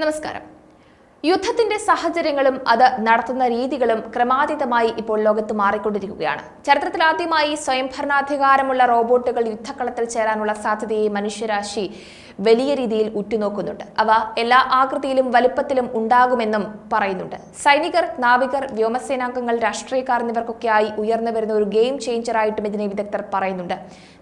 നമസ്കാരം. യുദ്ധത്തിന്റെ സാഹചര്യങ്ങളും അത് നടത്തുന്ന രീതികളും ക്രമാതീതമായി ഇപ്പോൾ ലോകത്ത് മാറിക്കൊണ്ടിരിക്കുകയാണ്. ചരിത്രത്തിൽ ആദ്യമായി സ്വയംഭരണാധികാരമുള്ള റോബോട്ടുകൾ യുദ്ധക്കളത്തിൽ ചേരാനുള്ള സാധ്യതയെ മനുഷ്യരാശി വലിയ രീതിയിൽ ഉറ്റുനോക്കുന്നുണ്ട്. അവ എല്ലാ ആകൃതിയിലും വലുപ്പത്തിലും ഉണ്ടാകുമെന്നും പറയുന്നുണ്ട്. സൈനികർ, നാവികർ, വ്യോമസേനാംഗങ്ങൾ, രാഷ്ട്രീയക്കാർ എന്നിവർക്കൊക്കെയായി ഉയർന്നു വരുന്ന ഒരു ഗെയിം ചേഞ്ചറായിട്ടും ഇതിനെ വിദഗ്ധർ പറയുന്നുണ്ട്.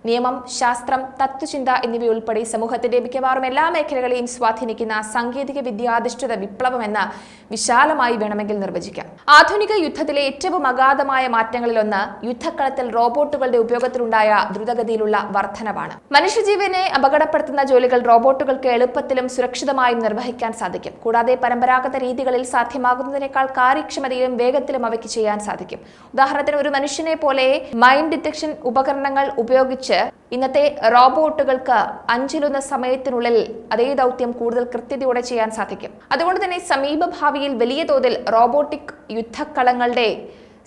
നിയമം, ശാസ്ത്രം, തത്വചിന്ത എന്നിവയുൾപ്പെടെ സമൂഹത്തിന്റെ മിക്കവാറും എല്ലാ മേഖലകളെയും സ്വാധീനിക്കുന്ന സാങ്കേതിക വിദ്യാധിഷ്ഠിത വിപ്ലവമെന്ന് വിശാലമായി വേണമെങ്കിൽ നിർവചിക്കാം. ആധുനിക യുദ്ധത്തിലെ ഏറ്റവും അഗാധമായ മാറ്റങ്ങളിലൊന്ന് യുദ്ധക്കളത്തിൽ റോബോട്ടുകളുടെ ഉപയോഗത്തിലുണ്ടായ ദ്രുതഗതിയിലുള്ള വർധനവാണ്. മനുഷ്യജീവനെ അപകടപ്പെടുത്തുന്ന ജോലികൾ റോബോട്ടുകൾക്ക് എളുപ്പത്തിലും സുരക്ഷിതമായും നിർവഹിക്കാൻ സാധിക്കും. കൂടാതെ പരമ്പരാഗത രീതികളിൽ സാധ്യമാകുന്നതിനേക്കാൾ കാര്യക്ഷമതയിലും വേഗത്തിലും അവയ്ക്ക് ചെയ്യാൻ സാധിക്കും. ഉദാഹരണത്തിന്, ഒരു മനുഷ്യനെ പോലെ മൈൻഡ് ഡിറ്റക്ഷൻ ഉപകരണങ്ങൾ ഉപയോഗിച്ച് ഇന്നത്തെ റോബോട്ടുകൾക്ക് 1/5 സമയത്തിനുള്ളിൽ അതേ ദൗത്യം കൂടുതൽ കൃത്യതയോടെ ചെയ്യാൻ സാധിക്കും. അതുകൊണ്ട് തന്നെ സമീപഭാവിയിൽ വലിയ തോതിൽ റോബോട്ടിക് യുദ്ധക്കളങ്ങളുടെ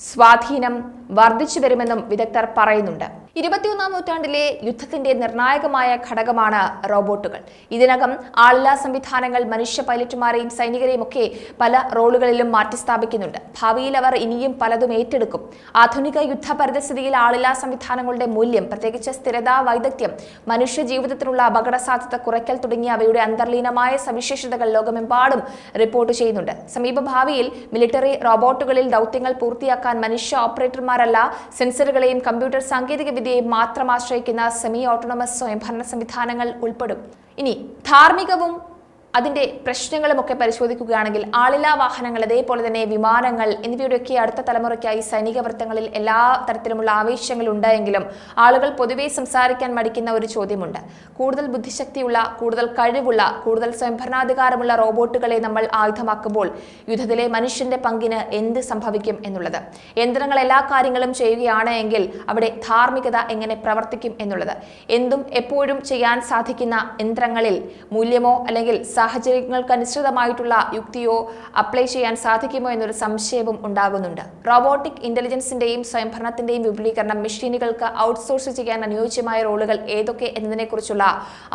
സ്വാധീനം വർദ്ധിച്ചു വരുമെന്നും വിദഗ്ധർ പറയുന്നുണ്ട്. 21ാം നൂറ്റാണ്ടിലെ യുദ്ധത്തിന്റെ നിർണായകമായ ഘടകമാണ് റോബോട്ടുകൾ. ഇതിനകം ആളില്ലാ സംവിധാനങ്ങൾ മനുഷ്യ പൈലറ്റുമാരെയും സൈനികരെയും ഒക്കെ പല റോളുകളിലും മാറ്റിസ്ഥാപിക്കുന്നുണ്ട്. ഭാവിയിൽ അവർ ഇനിയും പലതും ഏറ്റെടുക്കും. ആധുനിക യുദ്ധ പരിതസ്ഥിതിയിൽ ആളില്ലാ സംവിധാനങ്ങളുടെ മൂല്യം, പ്രത്യേകിച്ച് സ്ഥിരത, വൈദഗ്ധ്യം, മനുഷ്യ ജീവിതത്തിനുള്ള അപകട സാധ്യത കുറയ്ക്കൽ തുടങ്ങിയ അവയുടെ അന്തർലീനമായ സവിശേഷതകൾ ലോകമെമ്പാടും റിപ്പോർട്ട് ചെയ്യുന്നുണ്ട്. സമീപഭാവിയിൽ മിലിറ്ററി റോബോട്ടുകളിൽ ദൗത്യങ്ങൾ പൂർത്തിയാക്കാൻ മനുഷ്യ ഓപ്പറേറ്റർമാരല്ല, സെൻസറുകളെയും കമ്പ്യൂട്ടർ സാങ്കേതിക മാത്രം ആശ്രയിക്കുന്ന സെമി ഓട്ടോണമസ് സ്വയംഭരണ സംവിധാനങ്ങൾ ഉൾപ്പെടും. ഇനി ധാർമ്മികവും അതിന്റെ പ്രശ്നങ്ങളുമൊക്കെ പരിശോധിക്കുകയാണെങ്കിൽ, ആളില്ലാ വാഹനങ്ങൾ, അതേപോലെ തന്നെ വിമാനങ്ങൾ എന്നിവയുടെയൊക്കെ അടുത്ത തലമുറയ്ക്കായി സൈനിക വൃത്തങ്ങളിൽ എല്ലാ തരത്തിലുമുള്ള ആവേശങ്ങൾ ഉണ്ടായെങ്കിലും ആളുകൾ പൊതുവെ സംസാരിക്കാൻ മടിക്കുന്ന ഒരു ചോദ്യമുണ്ട്. കൂടുതൽ ബുദ്ധിശക്തിയുള്ള, കൂടുതൽ കഴിവുള്ള, കൂടുതൽ സ്വയംഭരണാധികാരമുള്ള റോബോട്ടുകളെ നമ്മൾ ആയുധമാക്കുമ്പോൾ യുദ്ധത്തിലെ മനുഷ്യന്റെ പങ്കിന് എന്ത് സംഭവിക്കും എന്നുള്ളത്. യന്ത്രങ്ങൾ എല്ലാ കാര്യങ്ങളും ചെയ്യുകയാണ് എങ്കിൽ അവിടെ ധാർമ്മികത എങ്ങനെ പ്രവർത്തിക്കും എന്നുള്ളത്. എന്തും എപ്പോഴും ചെയ്യാൻ സാധിക്കുന്ന യന്ത്രങ്ങളിൽ മൂല്യമോ അല്ലെങ്കിൽ സാഹചര്യങ്ങൾക്കനുസൃതമായിട്ടുള്ള യുക്തിയോ അപ്ലൈ ചെയ്യാൻ സാധിക്കുമോ എന്നൊരു സംശയവും ഉണ്ടാകുന്നുണ്ട്. റോബോട്ടിക് ഇന്റലിജൻസിന്റെയും സ്വയംഭരണത്തിന്റെയും വിപുലീകരണം, മെഷീനുകൾക്ക് ഔട്ട്സോഴ്സ് ചെയ്യാൻ അനുയോജ്യമായ റോളുകൾ ഏതൊക്കെ എന്നതിനെക്കുറിച്ചുള്ള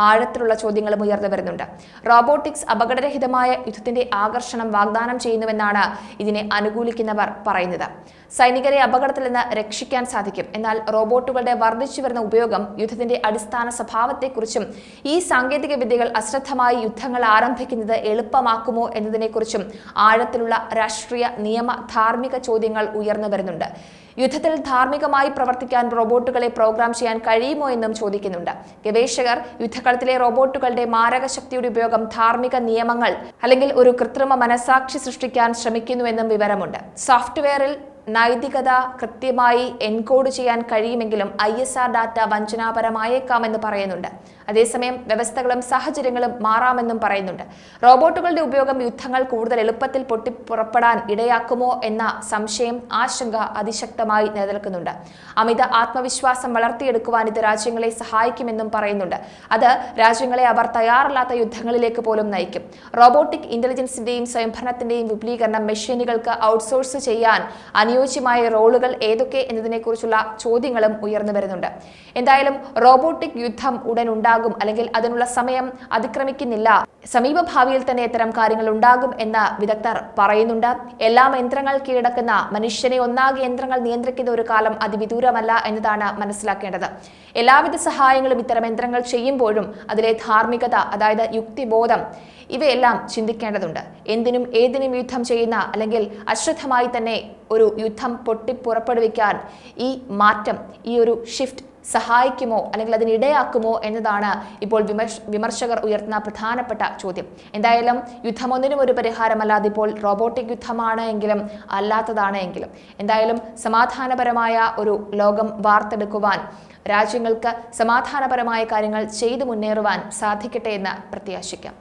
ആഴത്തിലുള്ള ചോദ്യങ്ങളും ഉയർന്നു വരുന്നുണ്ട്. റോബോട്ടിക്സ് അപകടരഹിതമായ യുദ്ധത്തിന്റെ ആകർഷണം വാഗ്ദാനം ചെയ്യുന്നുവെന്നാണ് ഇതിനെ അനുകൂലിക്കുന്നവർ പറയുന്നത്. സൈനികരെ അപകടത്തിൽ നിന്ന് രക്ഷിക്കാൻ സാധിക്കും. എന്നാൽ റോബോട്ടുകളുടെ വർദ്ധിച്ചു വരുന്ന ഉപയോഗം യുദ്ധത്തിന്റെ അടിസ്ഥാന സ്വഭാവത്തെക്കുറിച്ചും ഈ സാങ്കേതിക വിദ്യകൾ അശ്രദ്ധമായി യുദ്ധങ്ങൾ ആരംഭിക്കുന്നത് എളുപ്പമാക്കുമോ എന്നതിനെക്കുറിച്ചും ആഴത്തിലുള്ള രാഷ്ട്രീയ, നിയമ, ധാർമ്മിക ചോദ്യങ്ങൾ ഉയർന്നു വരുന്നുണ്ട്. യുദ്ധത്തിൽ ധാർമ്മികമായി പ്രവർത്തിക്കാൻ റോബോട്ടുകളെ പ്രോഗ്രാം ചെയ്യാൻ കഴിയുമോ എന്നും ചോദിക്കുന്നുണ്ട്. ഗവേഷകർ യുദ്ധകളത്തിലെ റോബോട്ടുകളുടെ മാരകശക്തിയുടെ ഉപയോഗം ധാർമ്മിക നിയമങ്ങൾ അല്ലെങ്കിൽ ഒരു കൃത്രിമ മനസാക്ഷി സൃഷ്ടിക്കാൻ ശ്രമിക്കുന്നുവെന്നും വിവരമുണ്ട്. സോഫ്റ്റ്വെയറിൽ നൈതികത കൃത്യമായി എൻകോഡ് ചെയ്യാൻ കഴിയുമെങ്കിലും ISR ഡാറ്റ വഞ്ചനാപരമായേക്കാമെന്ന് പറയുന്നുണ്ട്. അതേസമയം വ്യവസ്ഥകളും സാഹചര്യങ്ങളും മാറാമെന്നും പറയുന്നുണ്ട്. റോബോട്ടുകളുടെ ഉപയോഗം യുദ്ധങ്ങൾ കൂടുതൽ എളുപ്പത്തിൽ പൊട്ടിപ്പുറപ്പെടാൻ ഇടയാക്കുമോ എന്ന സംശയം, ആശങ്ക അതിശക്തമായി നിലനിൽക്കുന്നുണ്ട്. അമിത ആത്മവിശ്വാസം വളർത്തിയെടുക്കുവാൻ ഇത് രാജ്യങ്ങളെ സഹായിക്കുമെന്നും പറയുന്നുണ്ട്. അത് രാജ്യങ്ങളെ അവർ തയ്യാറല്ലാത്ത യുദ്ധങ്ങളിലേക്ക് പോലും നയിക്കും. റോബോട്ടിക് ഇന്റലിജൻസിന്റെയും സ്വയംഭരണത്തിന്റെയും വിപുലീകരണം, മെഷീനുകൾക്ക് ഔട്ട്സോഴ്സ് ചെയ്യാൻ അനുയോജ്യമായ റോളുകൾ ഏതൊക്കെ എന്നതിനെക്കുറിച്ചുള്ള ചോദ്യങ്ങളും ഉയർന്നു വരുന്നുണ്ട്. എന്തായാലും റോബോട്ടിക് യുദ്ധം ഉടൻ ഉണ്ടാകും, അല്ലെങ്കിൽ അതിനുള്ള സമയം അതിക്രമിക്കുന്നില്ല. സമീപഭാവിയിൽ തന്നെ ഇത്തരം കാര്യങ്ങൾ ഉണ്ടാകും എന്ന് വിദഗ്ധർ പറയുന്നുണ്ട്. എല്ലാം യന്ത്രങ്ങൾ കീഴടക്കുന്ന, മനുഷ്യനെ ഒന്നാകെ യന്ത്രങ്ങൾ നിയന്ത്രിക്കുന്ന ഒരു കാലം അതിവിദൂരമല്ല എന്നതാണ് മനസ്സിലാക്കേണ്ടത്. എല്ലാവിധ സഹായങ്ങളും ഇത്തരം യന്ത്രങ്ങൾ ചെയ്യുമ്പോഴും അതിലെ ധാർമ്മികത, അതായത് യുക്തിബോധം, ഇവയെല്ലാം ചിന്തിക്കേണ്ടതുണ്ട്. എന്തിനും ഏതിനും യുദ്ധം ചെയ്യുന്ന അല്ലെങ്കിൽ അശ്രദ്ധമായി തന്നെ ഒരു യുദ്ധം പൊട്ടിപ്പുറപ്പെടുവിക്കാൻ ഈ മാറ്റം, ഈ ഒരു ഷിഫ്റ്റ് സഹായിക്കുമോ അല്ലെങ്കിൽ അതിനിടയാക്കുമോ എന്നതാണ് ഇപ്പോൾ വിമർശകർ ഉയർത്തുന്ന പ്രധാനപ്പെട്ട ചോദ്യം. എന്തായാലും യുദ്ധമൊന്നിനും ഒരു പരിഹാരമല്ല. അതിപ്പോൾ റോബോട്ടിക് യുദ്ധമാണ് എങ്കിലും അല്ലാത്തതാണ് എങ്കിലും എന്തായാലും സമാധാനപരമായ ഒരു ലോകം വാർത്തെടുക്കുവാൻ, രാജ്യങ്ങൾക്ക് സമാധാനപരമായ കാര്യങ്ങൾ ചെയ്തു മുന്നേറുവാൻ സാധിക്കട്ടെ എന്ന് പ്രത്യാശിക്കാം.